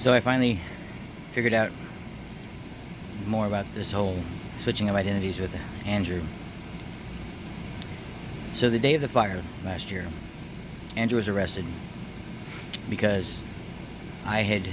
So I finally figured out more about this whole switching of identities with Andrew. So the day of the fire last year, Andrew was arrested because I had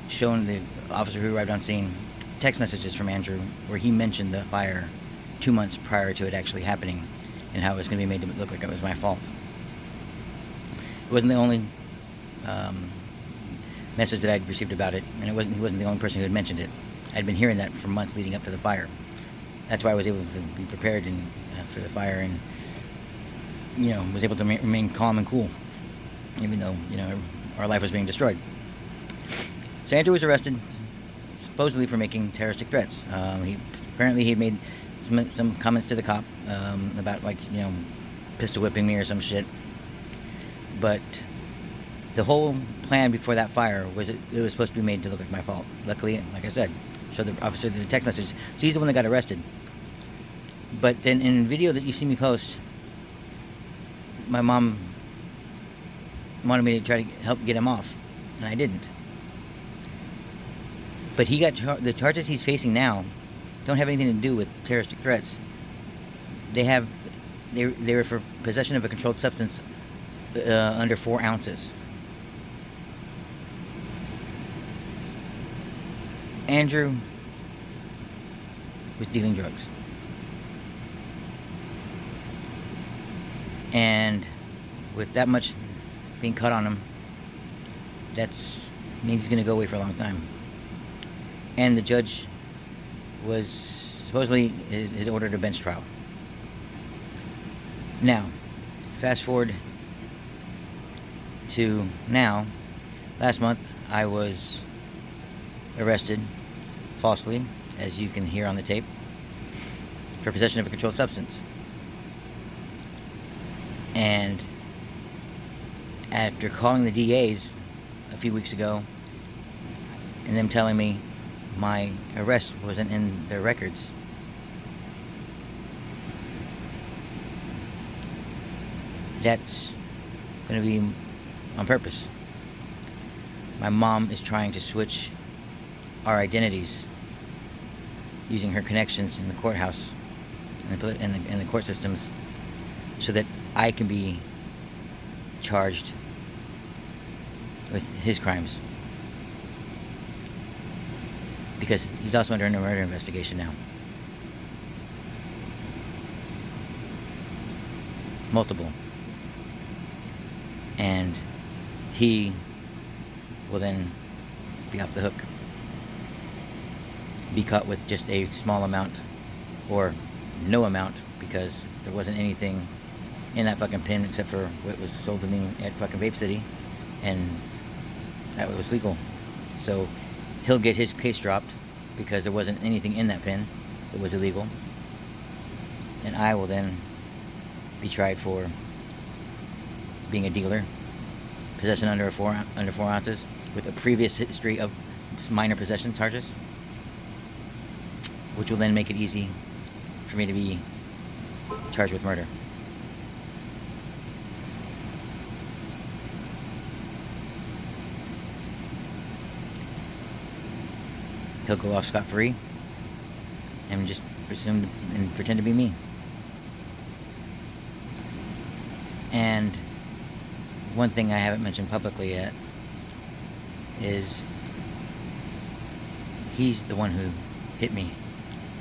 shown the officer who arrived on scene text messages from Andrew where he mentioned the fire 2 months prior to it actually happening and how it was going to be made to look like it was my fault. It wasn't the only message that I'd received about it, and he wasn't the only person who had mentioned it. I'd been hearing that for months leading up to the fire. That's why I was able to be prepared for the fire, and was able to remain calm and cool, even though our life was being destroyed. So Andrew was arrested, supposedly for making terroristic threats. He had made some comments to the cop about pistol whipping me or some shit. But the whole plan before that fire was it was supposed to be made to look like my fault. Luckily, like I said, showed the officer the text message. So he's the one that got arrested. But then in the video that you see me post, my mom wanted me to try to help get him off, and I didn't. But he got the charges he's facing now don't have anything to do with terroristic threats. They were for possession of a controlled substance under 4 ounces. Andrew was dealing drugs. And with that much being cut on him, means he's going to go away for a long time. And the judge was supposedly had ordered a bench trial. Now, fast forward to now. Last month, I was arrested falsely, as you can hear on the tape, for possession of a controlled substance. And after calling the DAs a few weeks ago and them telling me my arrest wasn't in their records, that's going to be on purpose. My mom is trying to switch our identities using her connections in the courthouse and the court systems so that I can be charged with his crimes. Because he's also under a murder investigation now. Multiple. And he will then be off the hook. Be caught with just a small amount or no amount, because there wasn't anything in that fucking pin except for what was sold to me at fucking Vape City, and that was legal. So he'll get his case dropped because there wasn't anything in that pin that was illegal, and I will then be tried for being a dealer, possession under 4 ounces, with a previous history of minor possession charges, which will then make it easy for me to be charged with murder. He'll go off scot-free and just presume and pretend to be me. And one thing I haven't mentioned publicly yet is he's the one who hit me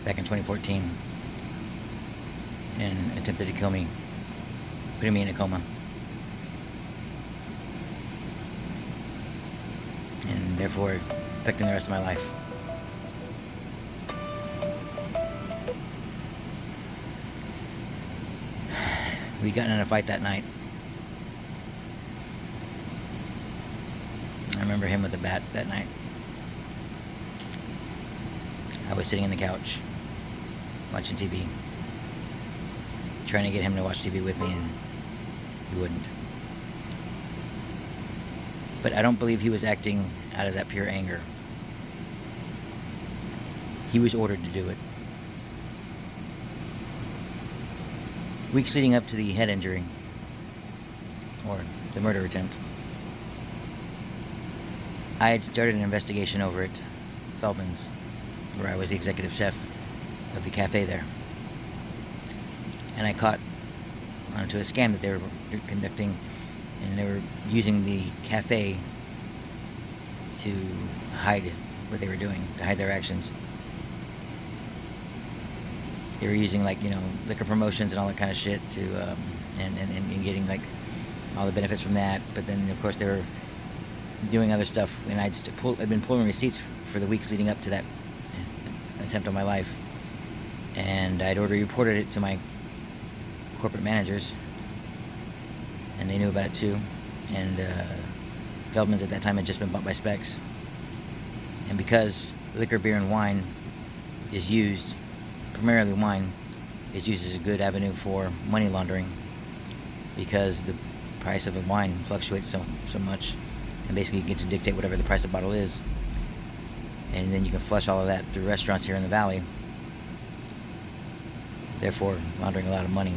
back in 2014 and attempted to kill me, putting me in a coma. And therefore affecting the rest of my life. We got in a fight that night. I remember him with a bat that night. I was sitting on the couch watching TV, trying to get him to watch TV with me, and he wouldn't. But I don't believe he was acting out of that pure anger. He was ordered to do it. Weeks leading up to the head injury, or the murder attempt, I had started an investigation over at Feldman's, where I was the executive chef of the cafe there. And I caught onto a scam that they were conducting, and they were using the cafe to hide what they were doing, to hide their actions. They were using, like, liquor promotions and all that kind of shit to, and getting, like, all the benefits from that. But then, of course, they were doing other stuff, and I'd been pulling receipts for the weeks leading up to that attempt on my life. And I'd already reported it to my corporate managers, and they knew about it too. And Feldman's at that time had just been bought by Specs. And because liquor, beer, and wine is used, primarily wine, is used as a good avenue for money laundering, because the price of a wine fluctuates so much, and basically you get to dictate whatever the price of the bottle is, and then you can flush all of that through restaurants here in the valley, therefore laundering a lot of money.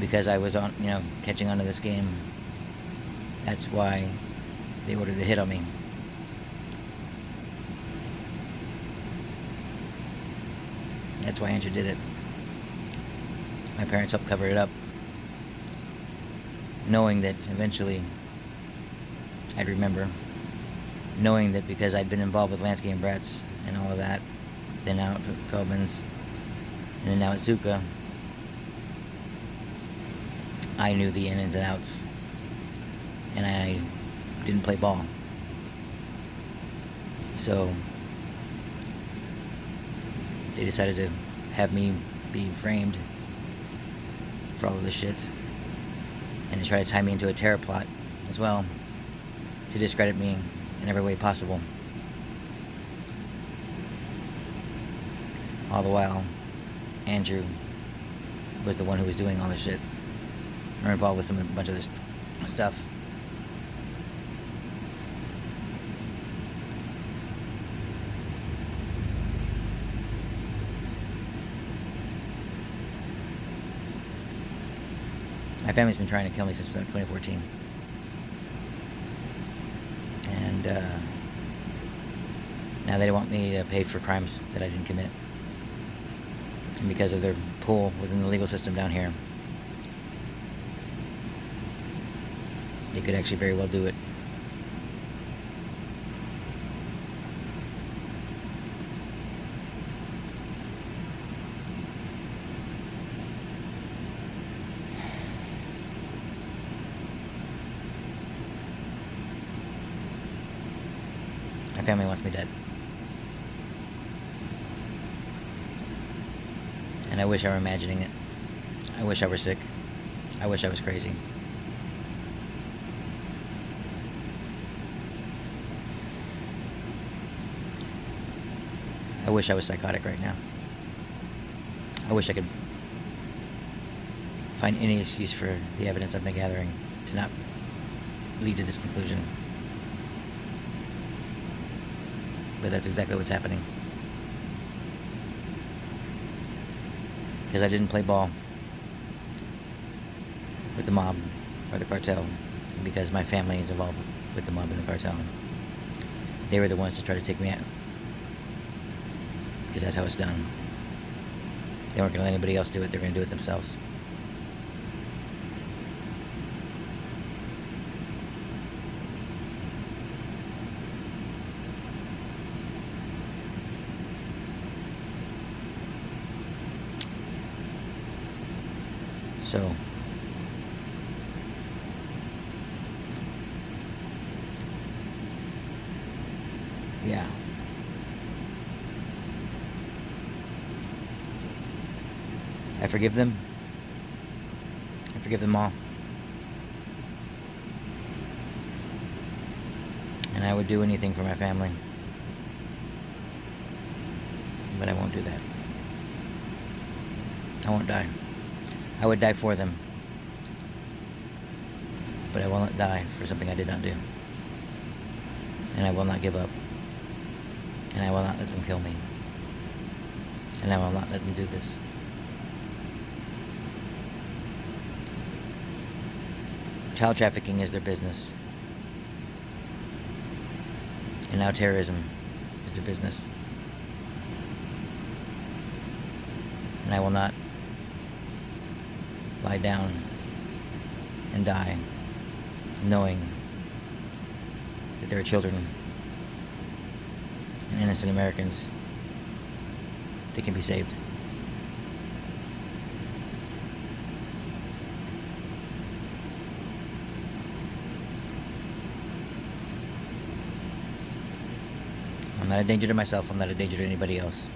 Because I was catching on to this game, that's why they ordered the hit on me. That's why Andrew did it. My parents helped cover it up, knowing that eventually I'd remember, knowing that because I'd been involved with Lansky and Bratz and all of that, then now at Feldman's, and then now at Zuka, I knew the ins and outs, and I didn't play ball. So they decided to have me be framed for all of this shit, and to try to tie me into a terror plot as well, to discredit me in every way possible. All the while, Andrew was the one who was doing all this shit, or involved with a bunch of this stuff. My family's been trying to kill me since 2014. And now they want me to pay for crimes that I didn't commit. And because of their pull within the legal system down here, they could actually very well do it. My family wants me dead. And I wish I were imagining it. I wish I were sick. I wish I was crazy. I wish I was psychotic right now. I wish I could find any excuse for the evidence I've been gathering to not lead to this conclusion. But that's exactly what's happening. Because I didn't play ball with the mob or the cartel, and because my family is involved with the mob and the cartel. They were the ones to try to take me out, because that's how it's done. They weren't going to let anybody else do it. They're going to do it themselves. So yeah. I forgive them. I forgive them all. And I would do anything for my family. But I won't do that. I won't die. I would die for them. But I will not die for something I did not do. And I will not give up. And I will not let them kill me. And I will not let them do this. Child trafficking is their business. And now terrorism is their business. And I will not lie down and die knowing that there are children and innocent Americans that can be saved. I'm not a danger to myself. I'm not a danger to anybody else.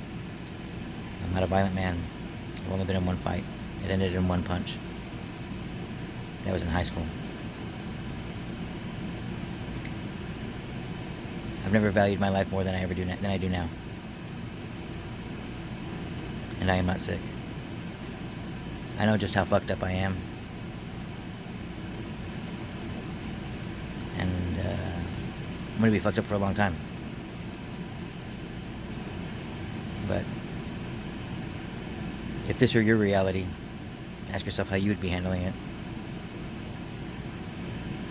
I'm not a violent man. I've only been in one fight. It ended in one punch. That was in high school. I've never valued my life more than I do now. And I am not sick. I know just how fucked up I am. And I'm going to be fucked up for a long time. But if this were your reality, ask yourself how you would be handling it.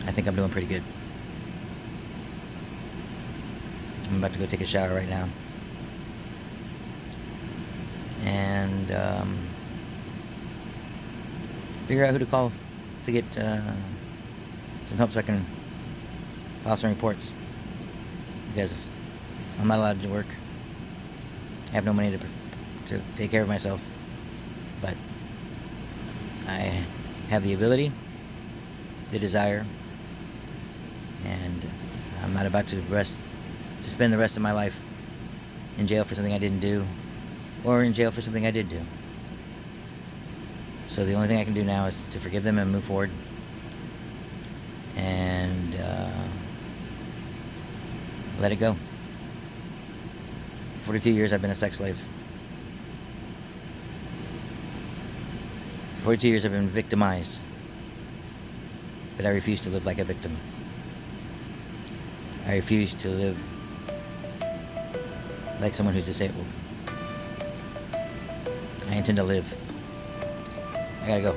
I think I'm doing pretty good. I'm about to go take a shower right now. And figure out who to call to get some help so I can file some reports. Because I'm not allowed to work. I have no money to take care of myself. But I have the ability, the desire, and I'm not about to spend the rest of my life in jail for something I didn't do, or in jail for something I did do. So the only thing I can do now is to forgive them and move forward. And let it go. 42 years I've been a sex slave. 42 years I've been victimized. But I refuse to live like a victim. I refuse to live like someone who's disabled. I intend to live. I gotta go.